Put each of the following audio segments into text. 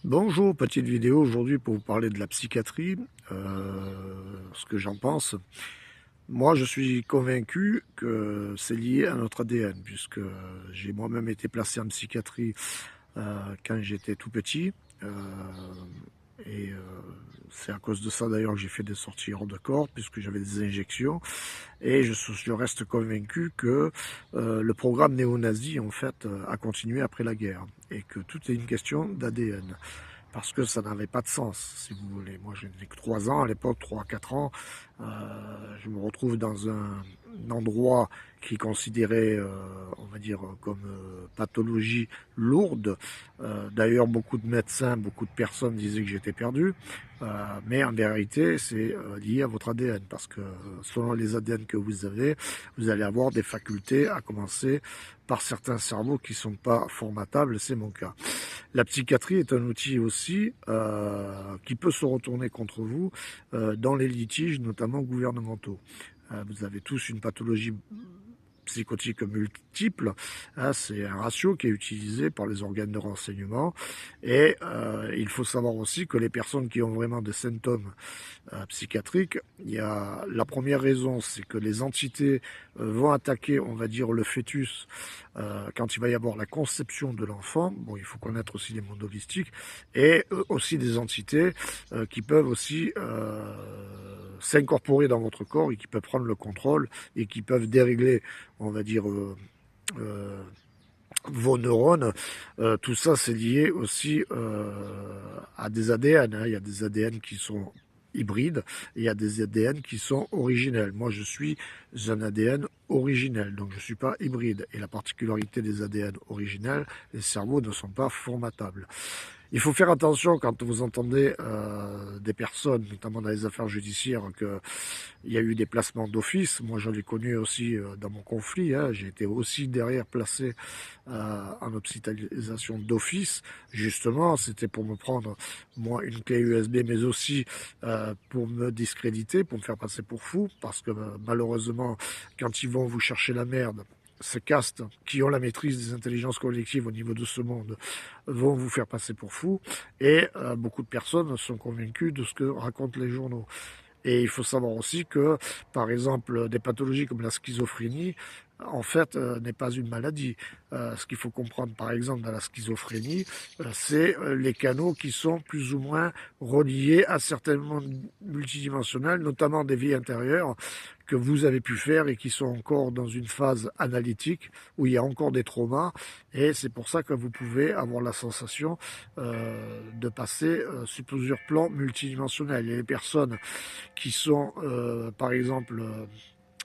Bonjour, petite vidéo aujourd'hui pour vous parler de la psychiatrie, ce que j'en pense. Moi, je suis convaincu que c'est lié à notre ADN, puisque j'ai moi-même été placé en psychiatrie quand j'étais tout petit. euh, et c'est à cause de ça d'ailleurs que j'ai fait des sorties hors de corps, puisque j'avais des injections. Et je reste convaincu que le programme néo-nazi, en fait, a continué après la guerre. Et que tout est une question d'ADN, parce que ça n'avait pas de sens, si vous voulez. Moi, je n'ai que 3 ans à l'époque, 3 4 ans. Je me retrouve dans un endroit qui est considéré, on va dire, comme pathologie lourde. D'ailleurs, beaucoup de médecins, beaucoup de personnes disaient que j'étais perdu. Mais en vérité, c'est lié à votre ADN, parce que selon les ADN que vous avez, vous allez avoir des facultés, à commencer par certains cerveaux qui ne sont pas formatables, c'est mon cas. La psychiatrie est un outil aussi qui peut se retourner contre vous dans les litiges, notamment gouvernementaux. Vous avez tous une pathologie psychotique multiple, hein, c'est un ratio qui est utilisé par les organes de renseignement. Et il faut savoir aussi que les personnes qui ont vraiment des symptômes psychiatriques, il y a la première raison, c'est que les entités vont attaquer, on va dire, le fœtus quand il va y avoir la conception de l'enfant. Bon, il faut connaître aussi les mondes holistiques, et aussi des entités qui peuvent aussi s'incorporer dans votre corps et qui peuvent prendre le contrôle et qui peuvent dérégler, on va dire, euh, vos neurones. Tout ça, c'est lié aussi à des ADN, hein. Il y a des ADN qui sont hybrides et il y a des ADN qui sont originels. Moi, je suis un ADN originel, donc je ne suis pas hybride. Et la particularité des ADN originels, les cerveaux ne sont pas formatables. Il faut faire attention quand vous entendez des personnes, notamment dans les affaires judiciaires, qu'il y a eu des placements d'office. Moi, j'en ai connu aussi dans mon conflit, hein. J'ai été aussi derrière placé en hospitalisation d'office. Justement, c'était pour me prendre, moi, une clé USB, mais aussi pour me discréditer, pour me faire passer pour fou, parce que malheureusement, quand ils vont vous chercher la merde, ces castes qui ont la maîtrise des intelligences collectives au niveau de ce monde vont vous faire passer pour fou, et beaucoup de personnes sont convaincues de ce que racontent les journaux. Et il faut savoir aussi que, par exemple, des pathologies comme la schizophrénie, en fait, n'est pas une maladie. Ce qu'il faut comprendre, par exemple, dans la schizophrénie, c'est les canaux qui sont plus ou moins reliés à certains mondes multidimensionnels, notamment des vies intérieures que vous avez pu faire et qui sont encore dans une phase analytique où il y a encore des traumas. Et c'est pour ça que vous pouvez avoir la sensation de passer sur plusieurs plans multidimensionnels. Il y a les personnes qui sont, par exemple,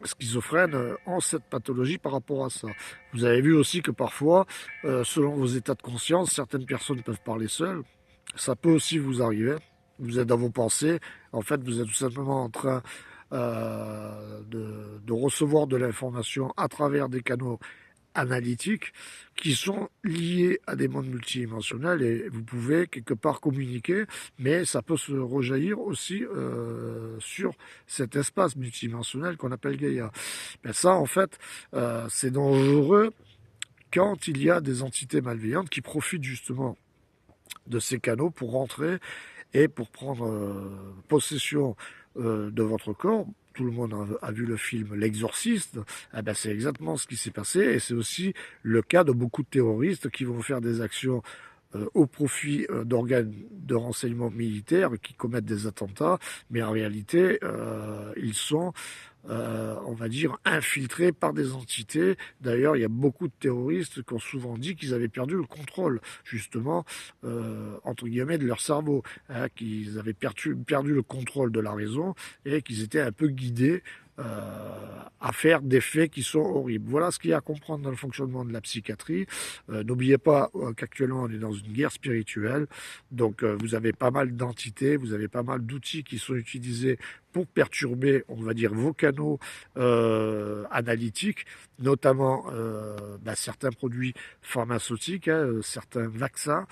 schizophrènes, ont cette pathologie par rapport à ça. Vous avez vu aussi que parfois, selon vos états de conscience, certaines personnes peuvent parler seules. Ça peut aussi vous arriver. Vous êtes dans vos pensées. En fait, vous êtes tout simplement en train de recevoir de l'information à travers des canaux analytiques qui sont liés à des mondes multidimensionnels, et vous pouvez quelque part communiquer, mais ça peut se rejaillir aussi sur cet espace multidimensionnel qu'on appelle Gaïa. Ben ça, en fait, c'est dangereux quand il y a des entités malveillantes qui profitent justement de ces canaux pour rentrer et pour prendre possession de votre corps. Tout le monde a vu le film L'Exorciste. Eh ben, c'est exactement ce qui s'est passé, et c'est aussi le cas de beaucoup de terroristes qui vont faire des actions au profit d'organes de renseignement militaires, qui commettent des attentats, mais en réalité, ils sont, on va dire, infiltrés par des entités. D'ailleurs, il y a beaucoup de terroristes qui ont souvent dit qu'ils avaient perdu le contrôle, justement, entre guillemets, de leur cerveau, hein, qu'ils avaient perdu le contrôle de la raison, et qu'ils étaient un peu guidés à faire des faits qui sont horribles. Voilà ce qu'il y a à comprendre dans le fonctionnement de la psychiatrie. N'oubliez pas qu'actuellement on est dans une guerre spirituelle, donc vous avez pas mal d'entités, vous avez pas mal d'outils qui sont utilisés pour perturber, on va dire, vos canaux analytiques, notamment certains produits pharmaceutiques, hein, certains vaccins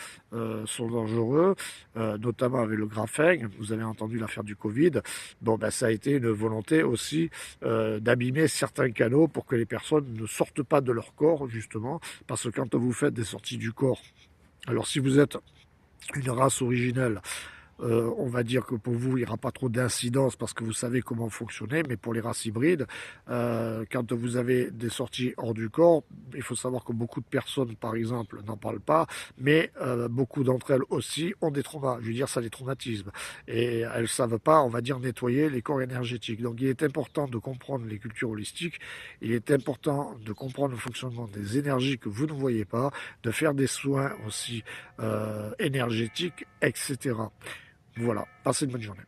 sont dangereux, notamment avec le graphène. Vous avez entendu l'affaire du Covid. Bon, ça a été une volonté aussi d'abîmer certains canaux pour que les personnes ne sortent pas de leur corps, justement, parce que quand vous faites des sorties du corps, alors si vous êtes une race originelle, on va dire que pour vous, il n'y aura pas trop d'incidence parce que vous savez comment fonctionner, mais pour les races hybrides, quand vous avez des sorties hors du corps, il faut savoir que beaucoup de personnes, par exemple, n'en parlent pas, mais beaucoup d'entre elles aussi ont des traumas. Je veux dire, ça les traumatisme. Et elles ne savent pas, on va dire, nettoyer les corps énergétiques. Donc il est important de comprendre les cultures holistiques, il est important de comprendre le fonctionnement des énergies que vous ne voyez pas, de faire des soins aussi énergétiques, etc. Voilà, passez une bonne journée.